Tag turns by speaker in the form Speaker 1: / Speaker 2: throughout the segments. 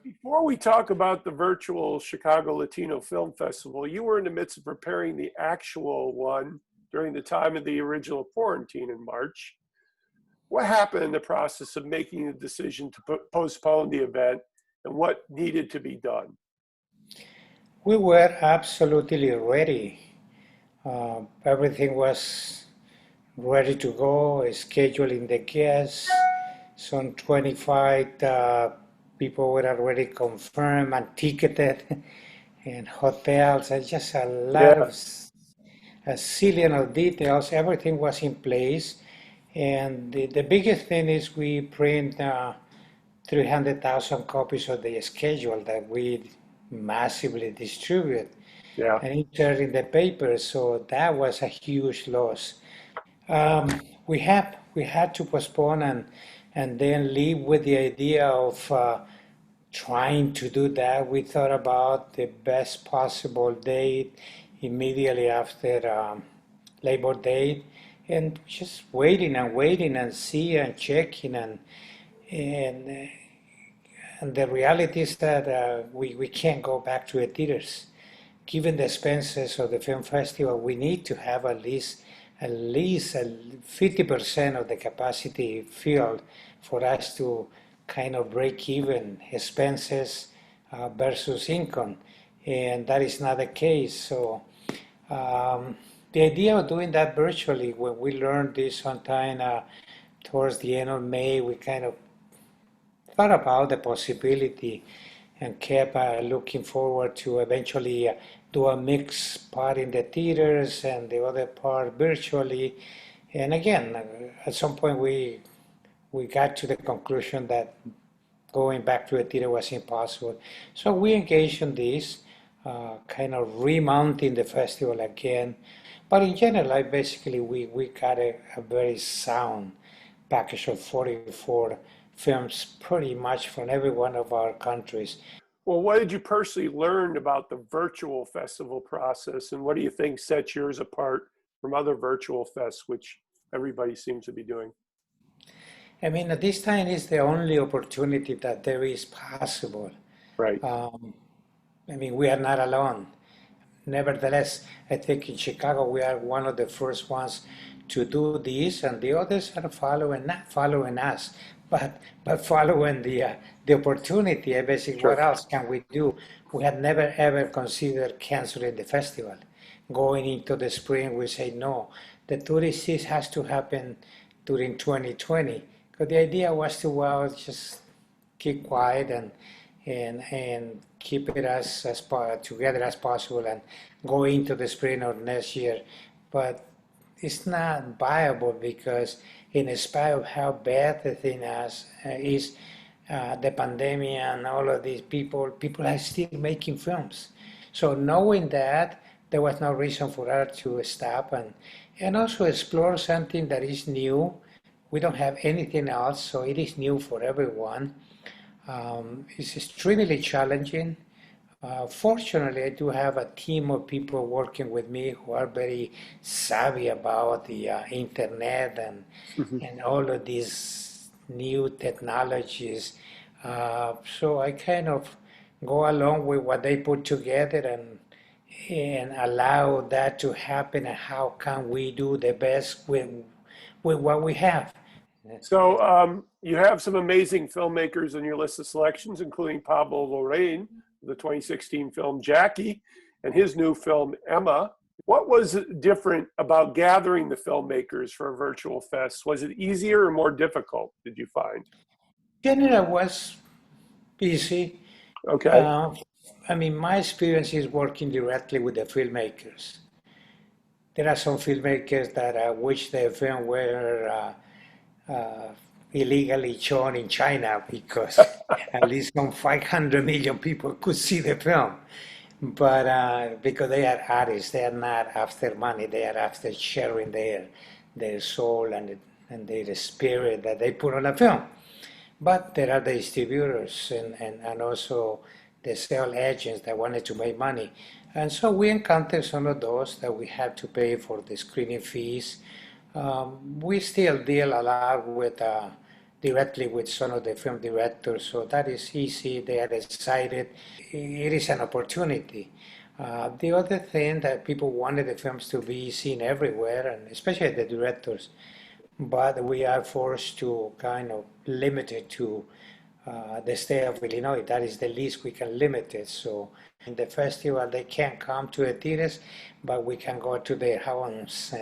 Speaker 1: Before we talk about the virtual Chicago Latino Film Festival, you were in the midst of preparing the actual one during the time of the original quarantine in March. What happened in the process of making the decision to postpone the event, and what needed to be done?
Speaker 2: We were absolutely ready. Everything was ready to go, scheduling the guests. Some 25 people were already confirmed and ticketed, and hotels, and just a lot of
Speaker 1: Yeah,
Speaker 2: a zillion of details. Everything was in place. And the biggest thing is we print 300,000 copies of the schedule that we massively distribute
Speaker 1: yeah.
Speaker 2: and insert in the paper. So that was a huge loss. We had to postpone and then leave with the idea of trying to do that. We thought about the best possible date immediately after Labor Day, and just waiting and see and checking and uh, and the reality is that we can't go back to the theaters. Given the expenses of the film festival, we need to have at least 50% of the capacity filled for us to kind of break even expenses versus income, and that is not the case. So the idea of doing that virtually, when we learned this sometime towards the end of May, we kind of thought about the possibility and kept looking forward to eventually do a mixed part in the theaters and the other part virtually. And again, at some point we got to the conclusion that going back to a theater was impossible. So we engaged in this, kind of remounting the festival again. But in general, we got a very sound package of 44 films pretty much from every one of our countries.
Speaker 1: Well, what did you personally learn about the virtual festival process, and what do you think sets yours apart from other virtual fests, which everybody seems to be doing?
Speaker 2: I mean, at this time is the only opportunity that there is possible.
Speaker 1: Right.
Speaker 2: Um, I mean, we are not alone. Nevertheless, I think in Chicago we are one of the first ones to do this, and the others are following, not following us, but following the opportunity. Basically, what
Speaker 1: Sure.
Speaker 2: else can we do? We had never ever considered canceling the festival. Going into the spring, we say no. The tourist season has to happen during 2020. Because the idea was to, well, just keep quiet and keep it together as possible and go into the spring of next year. But it's not viable because in spite of how bad the thing is, the pandemic and all of these people are still making films. So knowing that, there was no reason for us to stop and also explore something that is new. We don't have anything else, so it is new for everyone. It's extremely challenging. Fortunately, I do have a team of people working with me who are very savvy about the internet
Speaker 1: Mhm.
Speaker 2: and all of these new technologies. So I kind of go along with what they put together and allow that to happen. And how can we do the best with what we have?
Speaker 1: So you have some amazing filmmakers on your list of selections, including Pablo Larraín, the 2016 film Jackie, and his new film Emma. What was different about gathering the filmmakers for a virtual fest? Was it easier or more difficult, did you find?
Speaker 2: General was busy.
Speaker 1: Okay.
Speaker 2: Uh, I mean, my experience is working directly with the filmmakers. There are some filmmakers that wish their film were illegally shown in China because at least some 500 million people could see the film. But because they are artists, they are not after money, they are after sharing their soul and their spirit that they put on a film. But there are the distributors and also the sale agents that wanted to make money. And so we encountered some of those that we had to pay for the screening fees. We still deal a lot with directly with some of the film directors, so that is easy. They are excited. It is an opportunity. The other thing that people wanted the films to be seen everywhere, and especially the directors, but we are forced to kind of limit it to the state of Illinois. That is the least we can limit it. So in the festival, they can't come to the theaters, but we can go to their homes.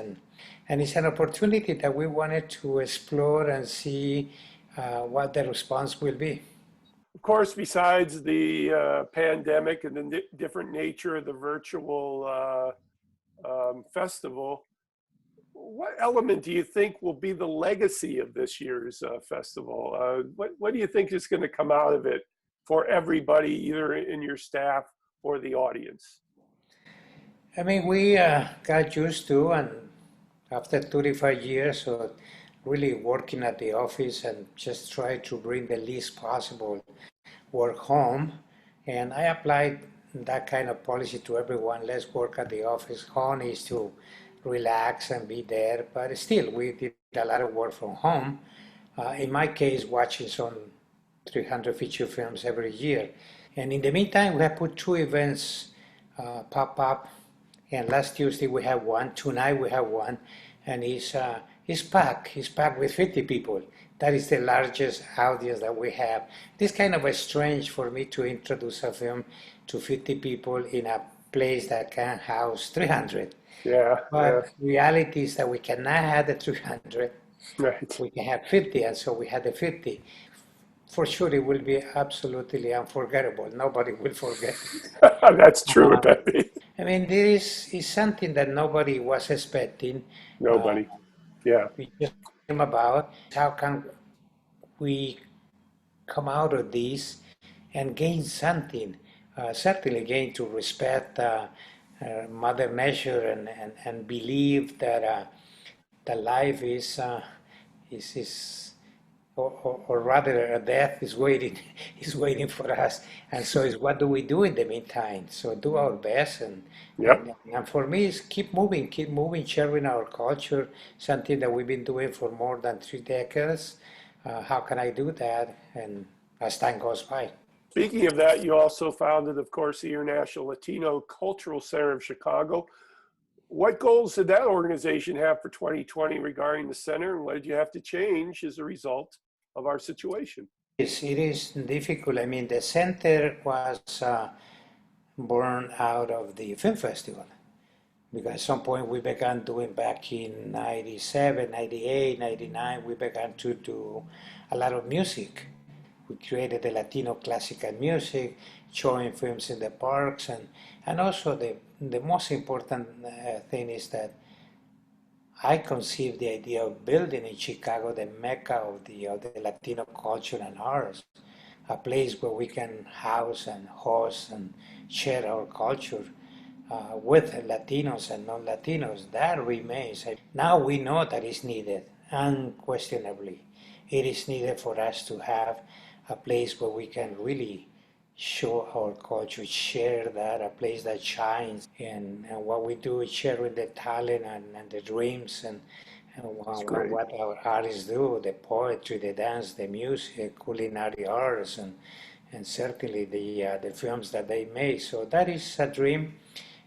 Speaker 2: And it's an opportunity that we wanted to explore and see what the response will be.
Speaker 1: Of course, besides the pandemic and the different nature of the virtual festival, what element do you think will be the legacy of this year's festival? What do you think is going to come out of it for everybody, either in your staff or the audience?
Speaker 2: I mean, we got used to, and after 35 years of really working at the office and just try to bring the least possible work home, and I applied that kind of policy to everyone. Let's work at the office. Home is to relax and be there, but still we did a lot of work from home. In my case, watching some 300 feature films every year. And in the meantime, we have put two events pop up. And last Tuesday we have one, tonight we have one, and it's packed. It's packed with 50 people. That is the largest audience that we have. This kind of strange for me to introduce a film to 50 people in a place that can house 300.
Speaker 1: Yeah.
Speaker 2: But reality is that we cannot have the 300.
Speaker 1: Right.
Speaker 2: We can have 50, and so we had the 50. For sure, it will be absolutely unforgettable. Nobody will forget.
Speaker 1: That's true, Pepe.
Speaker 2: I mean, this is something that nobody was expecting.
Speaker 1: Nobody. Yeah.
Speaker 2: We just came about how can we come out of this and gain something, certainly gain to respect Mother Nature and believe that the life is or rather death is waiting is waiting for us, and so is what do we do in the meantime. So do our best,
Speaker 1: Yep.
Speaker 2: and for me is keep moving, sharing our culture, something that we've been doing for more than 3 decades. How can I do that, and as time goes by?
Speaker 1: Speaking of that, you also founded, of course, the International Latino Cultural Center of Chicago. What goals did that organization have for 2020 regarding the center, and what did you have to change as a result of our situation?
Speaker 2: Yes, it is difficult. I mean, the center was born out of the film festival, because at some point we began doing back in 97, 98, 99, we began to do a lot of music. We created the Latino classical music, showing films in the parks, and also the most important thing is that I conceived the idea of building in Chicago the mecca of the Latino culture and arts, a place where we can house and host and share our culture with Latinos and non-Latinos. That remains. Now we know that it's needed, unquestionably. It is needed for us to have a place where we can really show our culture, share that, a place that shines. And what we do is sharing the talent and the dreams and what our artists do, the poetry, the dance, the music, culinary arts, and certainly the films that they make. So that is a dream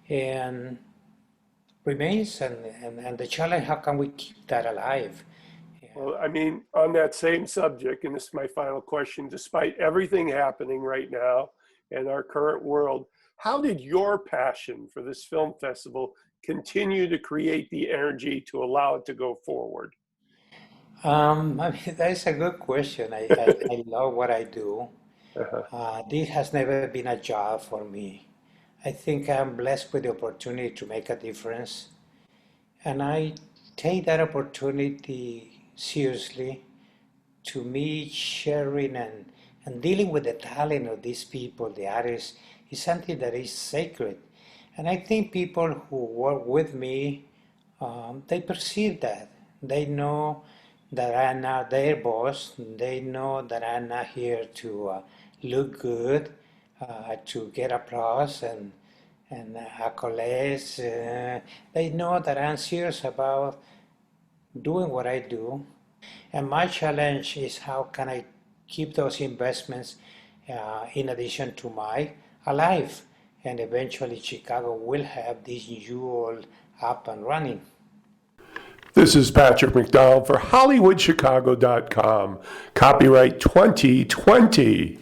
Speaker 2: and remains, and the challenge, how can we keep that alive?
Speaker 1: Well, I mean, on that same subject, and this is my final question, despite everything happening right now in our current world, how did your passion for this film festival continue to create the energy to allow it to go forward?
Speaker 2: I mean, that is a good question. I love what I do.
Speaker 1: Uh-huh.
Speaker 2: This has never been a job for me. I think I'm blessed with the opportunity to make a difference, and I take that opportunity seriously. To me, sharing and dealing with the talent of these people, the artists, is something that is sacred. And I think people who work with me, they perceive that. They know that I'm not their boss. They know that I'm not here to look good, to get applause and accolades. They know that I'm serious about doing what I do, And my challenge is how can I keep those investments in addition to my alive? And eventually Chicago will have this jewel up and running.
Speaker 1: This is Patrick McDonald for HollywoodChicago.com. Copyright 2020.